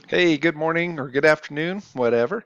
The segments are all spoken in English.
Hey, good morning or good afternoon, whatever.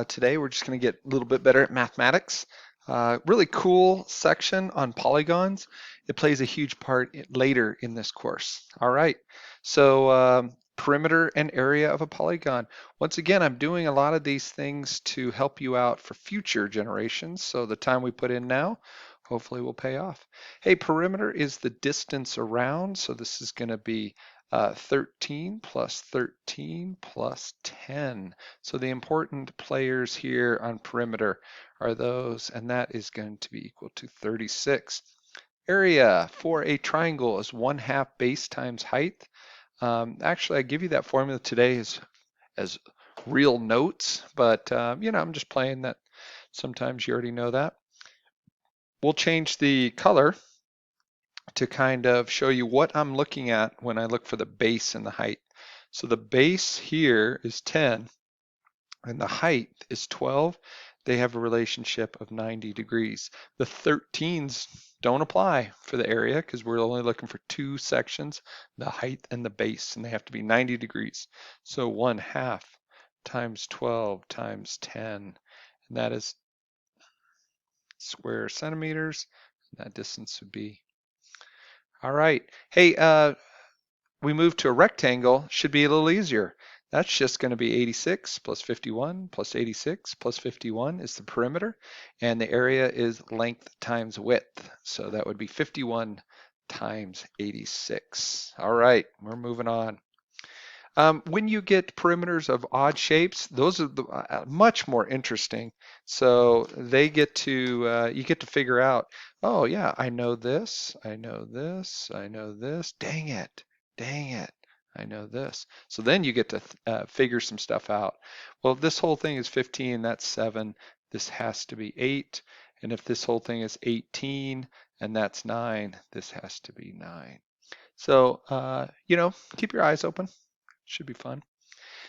Today we're just going to get a little bit better at mathematics. Really cool section on polygons. It plays a huge part later in this course. All right, so perimeter and area of a polygon. Once again, I'm doing a lot of these things to help you out for future generations. So the time we put in now, hopefully will pay off. Hey, perimeter is the distance around. So this is going to be 13 plus 13 plus 10. So the important players here on perimeter are those, and that is going to be equal to 36. Area for a triangle is 1/2 base times height. Actually, I give you that formula today as real notes, but I'm just playing that. Sometimes you already know that. We'll change the color to kind of show you what I'm looking at when I look for the base and the height. So the base here is 10 and the height is 12. They have a relationship of 90 degrees. The 13s don't apply for the area because we're only looking for two sections, the height and the base, and they have to be 90 degrees. So 1/2 times 12 times 10, and that is square centimeters. That distance would be. All right. Hey, we move to a rectangle, should be a little easier. That's just going to be 86 plus 51 plus 86 plus 51 is the perimeter, and the area is length times width. So that would be 51 times 86. All right, we're moving on. When you get perimeters of odd shapes, those are much more interesting. So they get to you get to figure out, oh yeah, I know this, I know this, I know this. Dang it, dang it, I know this. So then you get to figure some stuff out. Well, if this whole thing is 15, that's 7. This has to be 8. And if this whole thing is 18 and that's 9, this has to be 9. So, keep your eyes open. Should be fun.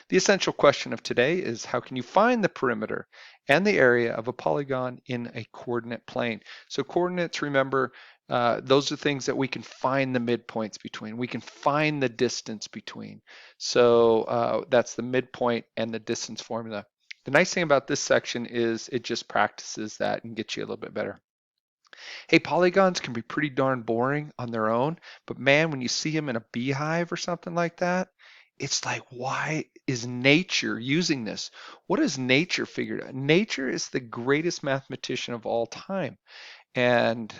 The essential question of today is how can you find the perimeter and the area of a polygon in a coordinate plane? So coordinates, remember, those are things that we can find the midpoints between. We can find the distance between. So that's the midpoint and the distance formula. The nice thing about this section is it just practices that and gets you a little bit better. Hey, polygons can be pretty darn boring on their own, but man, when you see them in a beehive or something like that, it's like, why is nature using this? What has nature figured out? Nature is the greatest mathematician of all time, and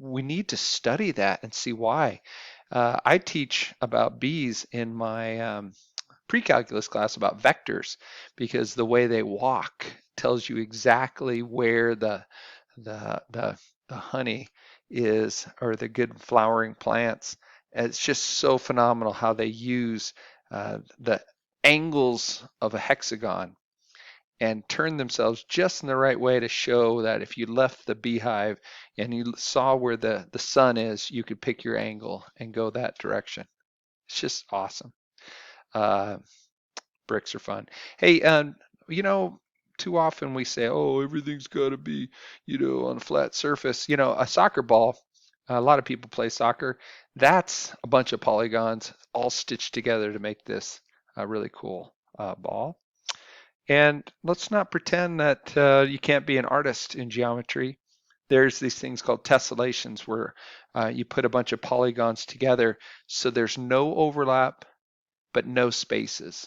we need to study that and see why. I teach about bees in my pre-calculus class about vectors because the way they walk tells you exactly where the the the honey is, or the good flowering plants. It's just so phenomenal how they use the angles of a hexagon and turn themselves just in the right way to show that if you left the beehive and you saw where the sun is, you could pick your angle and go that direction. It's just awesome. Uh, Bricks are fun. Hey, too often we say, oh, everything's got to be, on a flat surface. A soccer ball, a lot of people play soccer. That's a bunch of polygons all stitched together to make this a really cool ball. And let's not pretend that you can't be an artist in geometry. There's these things called tessellations where you put a bunch of polygons together so there's no overlap but no spaces.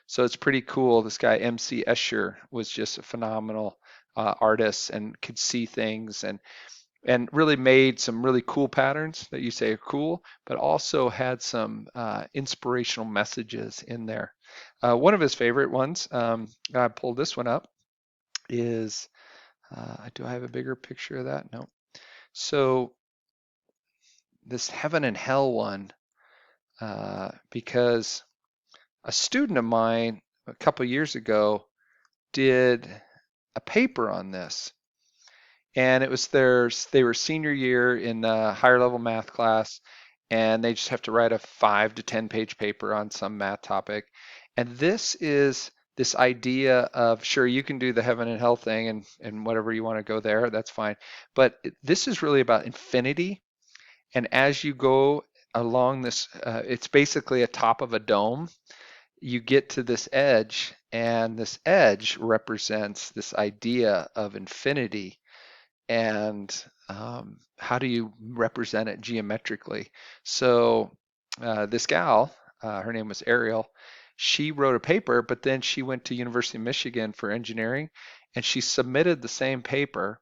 So it's pretty cool. This guy, MC Escher, was just a phenomenal artist and could see things and really made some really cool patterns that you say are cool, but also had some inspirational messages in there. One of his favorite ones, I pulled this one up, is, do I have a bigger picture of that? No. So this heaven and hell one, because a student of mine a couple years ago did a paper on this, and it was they were senior year in the higher level math class, and they just have to write a 5 to 10 page paper on some math topic. And this is this idea of, sure, you can do the heaven and hell thing and whatever you want to go there, that's fine. But this is really about infinity. And as you go along this, it's basically a top of a dome, you get to this edge, and this edge represents this idea of infinity. And how do you represent it geometrically? So this gal, her name was Ariel, she wrote a paper, but then she went to University of Michigan for engineering, and she submitted the same paper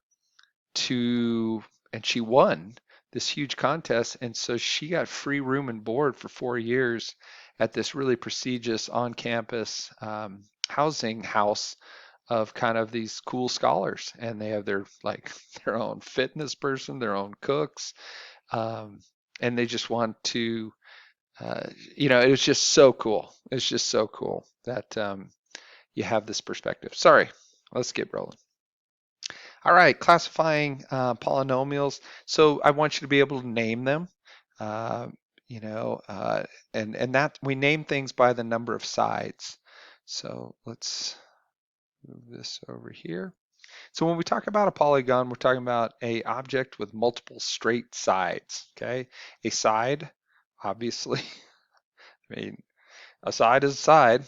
to, and she won this huge contest. And so she got free room and board for 4 years at this really prestigious on-campus housing house of kind of these cool scholars. And they have their like their own fitness person, their own cooks, um, and they just want to, it was just so cool. It's just so cool that you have this perspective. Sorry, let's get rolling. All right, classifying polynomials. So I want you to be able to name them. Uh, you know, uh, and that we name things by the number of sides. So let's move this over here. So when we talk about a polygon, we're talking about a object with multiple straight sides. Okay, a side, obviously. I mean, a side is a side.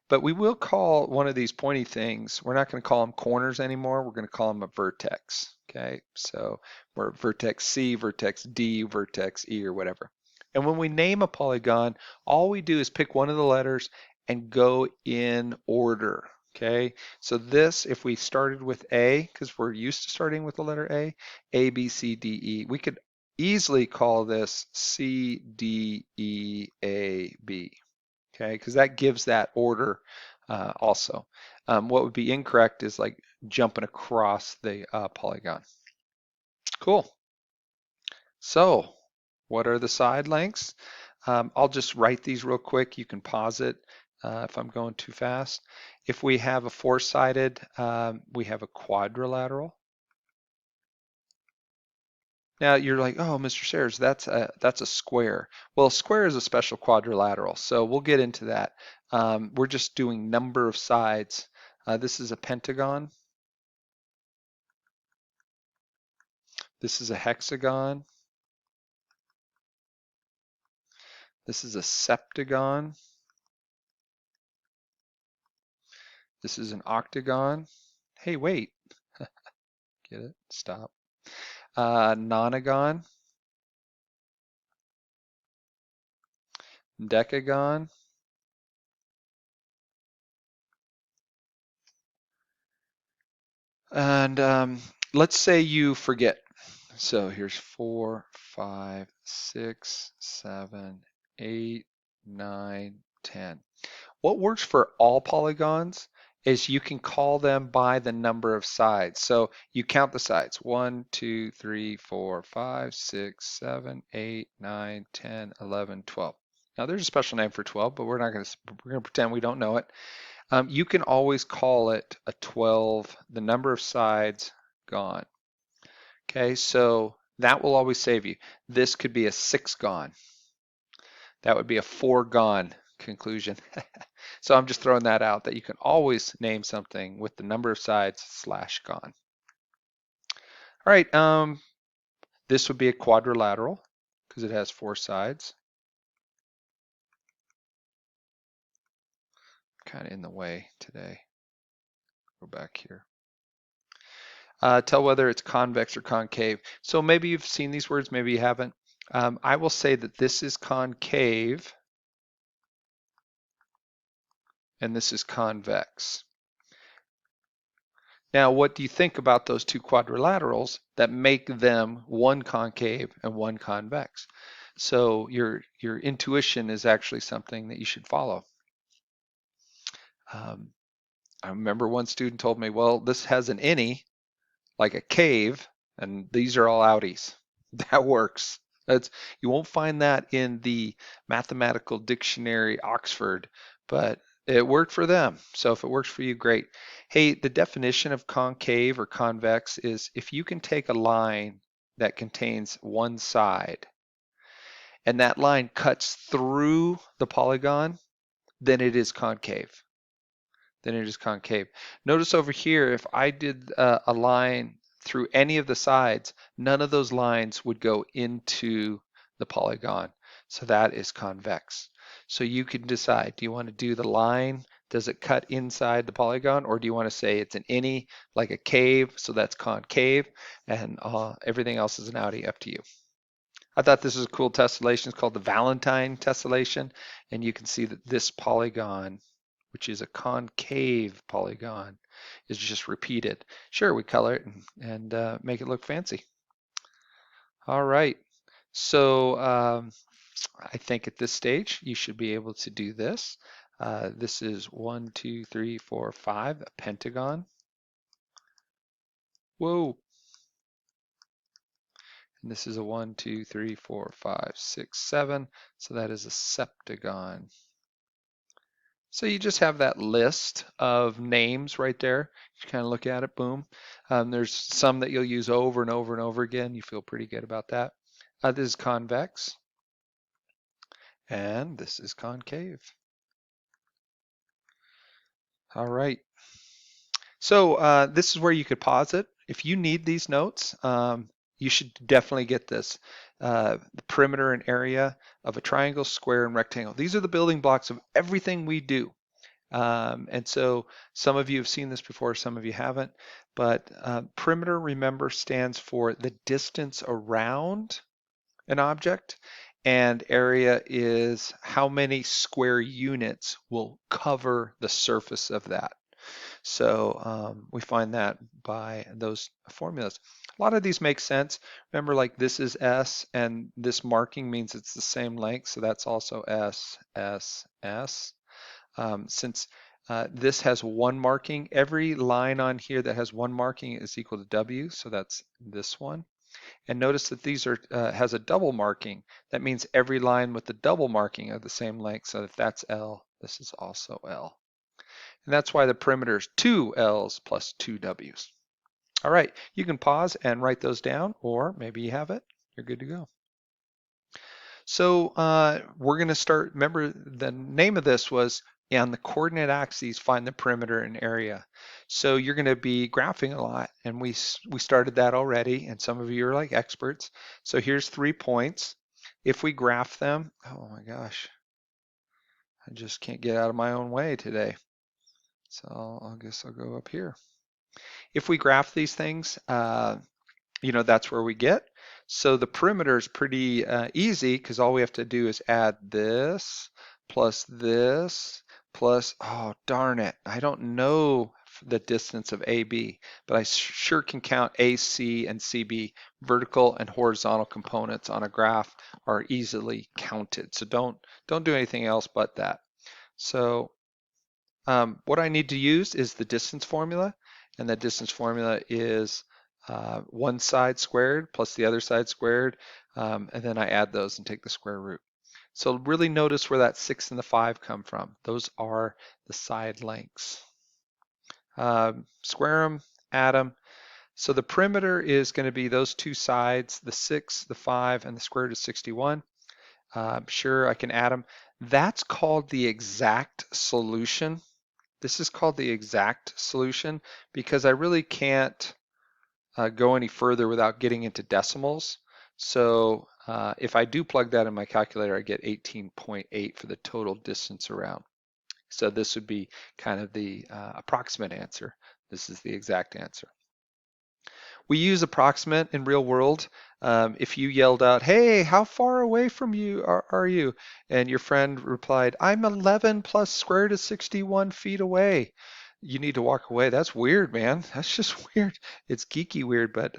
But we will call one of these pointy things, we're not going to call them corners anymore. We're going to call them a vertex. Okay, so we're vertex C, vertex D, vertex E, or whatever. And when we name a polygon, all we do is pick one of the letters and go in order. Okay, so this, if we started with A, because we're used to starting with the letter A, B, C, D, E, we could easily call this C, D, E, A, B. Okay, because that gives that order also. What would be incorrect is like jumping across the polygon. Cool. So what are the side lengths? I'll just write these real quick. You can pause it if I'm going too fast. If we have a four-sided, we have a quadrilateral. Now you're like, oh, Mr. Sayers, that's a square. Well, a square is a special quadrilateral, so we'll get into that. We're just doing number of sides. This is a pentagon. This is a hexagon. This is a septagon. This is an octagon. Hey, wait. Get it? Stop. Nonagon. Decagon. And let's say you forget. So here's 4, 5, 6, 7, 8, 9, 10. What works for all polygons is you can call them by the number of sides. So you count the sides: 1, 2, 3, 4, 5, 6, 7, 8, 9, 10, 11, 12. Now there's a special name for 12, but we're going to pretend we don't know it. You can always call it a 12, the number of sides gone. Okay, so that will always save you. This could be a 6 gone. That would be a 4 gone conclusion. So I'm just throwing that out, that you can always name something with the number of sides / gone. All right, this would be a quadrilateral because it has 4 sides. Kind of in the way today. Go back here. Tell whether it's convex or concave. So maybe you've seen these words, maybe you haven't. I will say that this is concave and this is convex. Now, what do you think about those two quadrilaterals that make them one concave and one convex? So your intuition is actually something that you should follow. I remember one student told me, well, this has an innie, like a cave, and these are all outies. That works. You won't find that in the Mathematical Dictionary Oxford, but it worked for them. So if it works for you, great. Hey, the definition of concave or convex is if you can take a line that contains one side and that line cuts through the polygon, then it is concave. Then it is concave. Notice over here, if I did a line through any of the sides, none of those lines would go into the polygon. So that is convex. So you can decide, do you want to do the line? Does it cut inside the polygon, or do you want to say it's an innie, like a cave, so that's concave, and everything else is an outie, up to you. I thought this was a cool tessellation. It's called the Valentine tessellation, and you can see that this polygon, which is a concave polygon, is just repeated. Sure, we color it and make it look fancy. All right, so I think at this stage you should be able to do this. This is 1, 2, 3, 4, 5, a pentagon. Whoa. And this is a 1, 2, 3, 4, 5, 6, 7. So that is a septagon. So you just have that list of names right there. You kind of look at it, boom. There's some that you'll use over and over and over again. You feel pretty good about that. This is convex. And this is concave. All right. So this is where you could pause it. If you need these notes, you should definitely get this. The perimeter and area of a triangle, square, and rectangle. These are the building blocks of everything we do. And so some of you have seen this before, some of you haven't. But perimeter, remember, stands for the distance around an object. And area is how many square units will cover the surface of that. So we find that by those formulas. A lot of these make sense. Remember, like this is S, and this marking means it's the same length, so that's also S, S, S. Since this has one marking, every line on here that has one marking is equal to W, so that's this one. And notice that these are has a double marking. That means every line with the double marking are the same length, so if that's L, this is also L. And that's why the perimeter is 2 L's plus 2 W's. All right, you can pause and write those down, or maybe you have it. You're good to go. So we're going to start. Remember, the name of this was on the coordinate axes, find the perimeter and area. So you're going to be graphing a lot, and we started that already, and some of you are like experts. So here's 3 points. If we graph them, oh my gosh, I just can't get out of my own way today. So I guess I'll go up here. If we graph these things, you know, that's where we get. So the perimeter is pretty easy because all we have to do is add this plus this plus, oh darn it, I don't know the distance of AB, but I sure can count AC and CB. Vertical and horizontal components on a graph are easily counted. So don't do anything else but that. So what I need to use is the distance formula, and the distance formula is one side squared plus the other side squared, and then I add those and take the square root. So really notice where that 6 and the 5 come from. Those are the side lengths. Square them, add them. So the perimeter is going to be those two sides, the 6, the 5, and the square root of 61. Sure, I can add them. That's called the exact solution. This is called the exact solution because I really can't go any further without getting into decimals. So if I do plug that in my calculator, I get 18.8 for the total distance around. So this would be kind of the approximate answer. This is the exact answer. We use approximate in real world. If you yelled out, "Hey, how far away from you are you?" and your friend replied, "I'm 11 plus square root of 61 feet away," you need to walk away. That's weird, man. That's just weird. It's geeky weird, but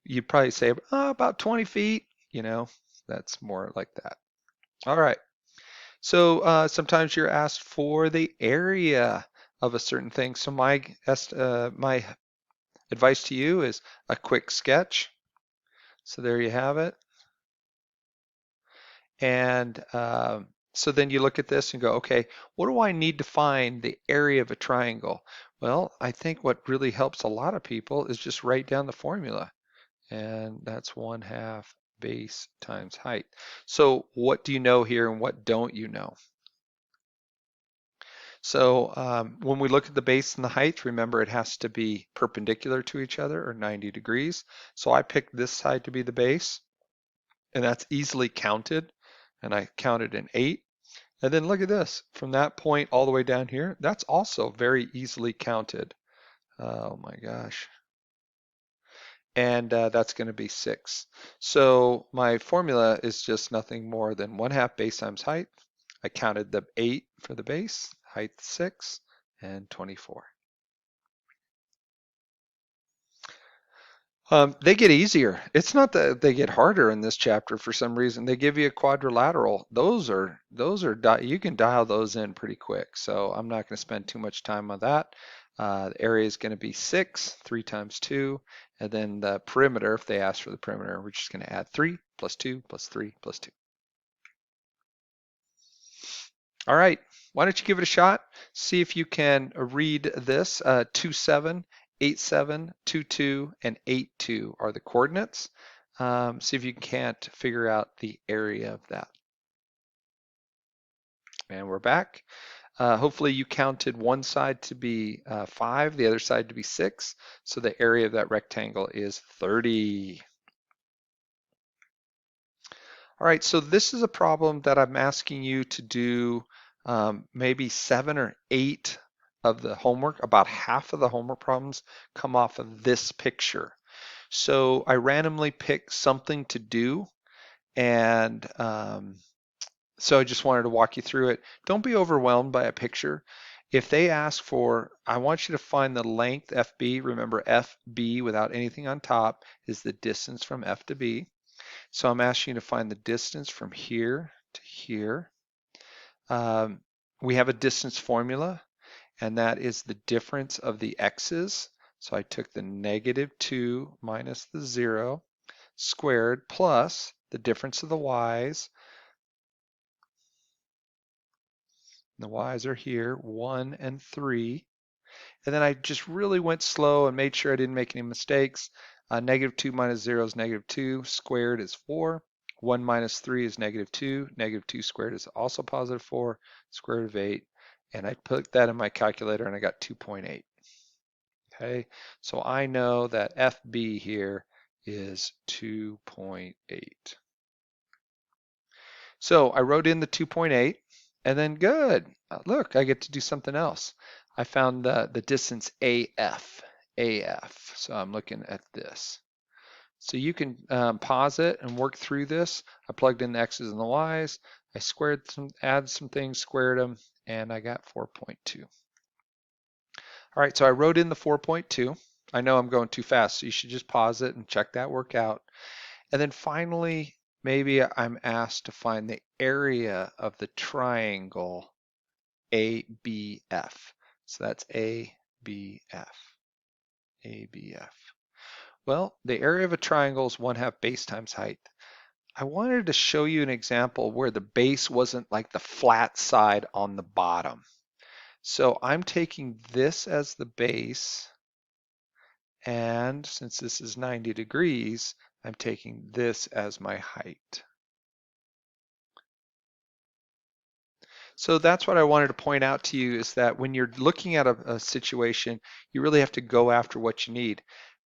you'd probably say about 20 feet. You know, that's more like that. All right. So sometimes you're asked for the area of a certain thing. So my advice to you is a quick sketch. So there you have it. And so then you look at this and go, okay, what do I need to find the area of a triangle? Well, I think what really helps a lot of people is just write down the formula. And that's 1/2 base times height. So what do you know here and what don't you know? So when we look at the base and the height, remember it has to be perpendicular to each other or 90 degrees. So I picked this side to be the base, and that's easily counted. And I counted an 8. And then look at this, from that point all the way down here, that's also very easily counted. Oh my gosh. And that's going to be 6. So my formula is just nothing more than 1/2 base times height. I counted the 8 for the base, height 6, and 24. They get easier. It's not that they get harder in this chapter for some reason. They give you a quadrilateral. You can dial those in pretty quick. So I'm not going to spend too much time on that. The area is going to be 6, 3 times 2, and then the perimeter, if they ask for the perimeter, we're just going to add 3 plus 2 plus 3 plus 2. All right, why don't you give it a shot? See if you can read this. 2, 7, 8, 7, 2, 2, and 8, 2 are the coordinates. See if you can't figure out the area of that. And we're back. Hopefully you counted one side to be 5, the other side to be 6. So the area of that rectangle is 30. All right, so this is a problem that I'm asking you to do maybe 7 or 8 of the homework. About half of the homework problems come off of this picture. So I randomly pick something to do, and so I just wanted to walk you through it. Don't be overwhelmed by a picture. If they ask for, I want you to find the length FB. Remember, FB without anything on top is the distance from F to B. So I'm asking you to find the distance from here to here. We have a distance formula, and that is the difference of the x's. So I took the -2 minus the 0 squared plus the difference of the y's. The y's are here, 1 and 3. And then I just really went slow and made sure I didn't make any mistakes. -2 minus 0 is -2, squared is 4. 1 minus 3 is -2. -2 squared is also +4, square root of 8. And I put that in my calculator and I got 2.8. Okay, so I know that FB here is 2.8. So I wrote in the 2.8, and then good. Look, I get to do something else. I found the distance AF. AF. So I'm looking at this. So you can pause it and work through this. I plugged in the x's and the y's. I squared some, added some things, squared them, and I got 4.2. All right, so I wrote in the 4.2. I know I'm going too fast, so you should just pause it and check that work out. And then finally, maybe I'm asked to find the area of the triangle ABF. So that's ABF. ABF. Well, the area of a triangle is 1/2 base times height. I wanted to show you an example where the base wasn't like the flat side on the bottom. So I'm taking this as the base, and since this is 90 degrees, I'm taking this as my height. So that's what I wanted to point out to you, is that when you're looking at a situation, you really have to go after what you need.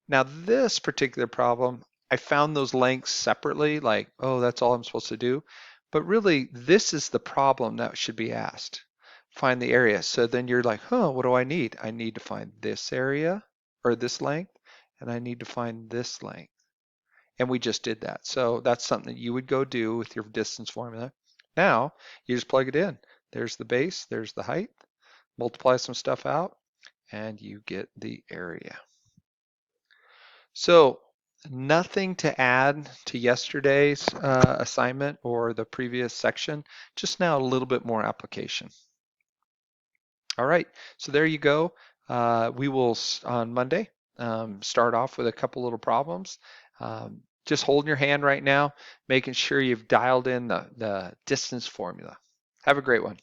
Now this particular problem, I found those lengths separately, like, oh, that's all I'm supposed to do. But really, this is the problem that should be asked. Find the area. So then you're like, huh, what do I need? I need to find this area, or this length, and I need to find this length. And we just did that. So that's something that you would go do with your distance formula. Now, you just plug it in. There's the base, there's the height, multiply some stuff out, and you get the area. So nothing to add to yesterday's assignment or the previous section, just now a little bit more application. All right, so there you go. We will, on Monday, start off with a couple little problems. Just holding your hand right now, making sure you've dialed in the distance formula. Have a great one.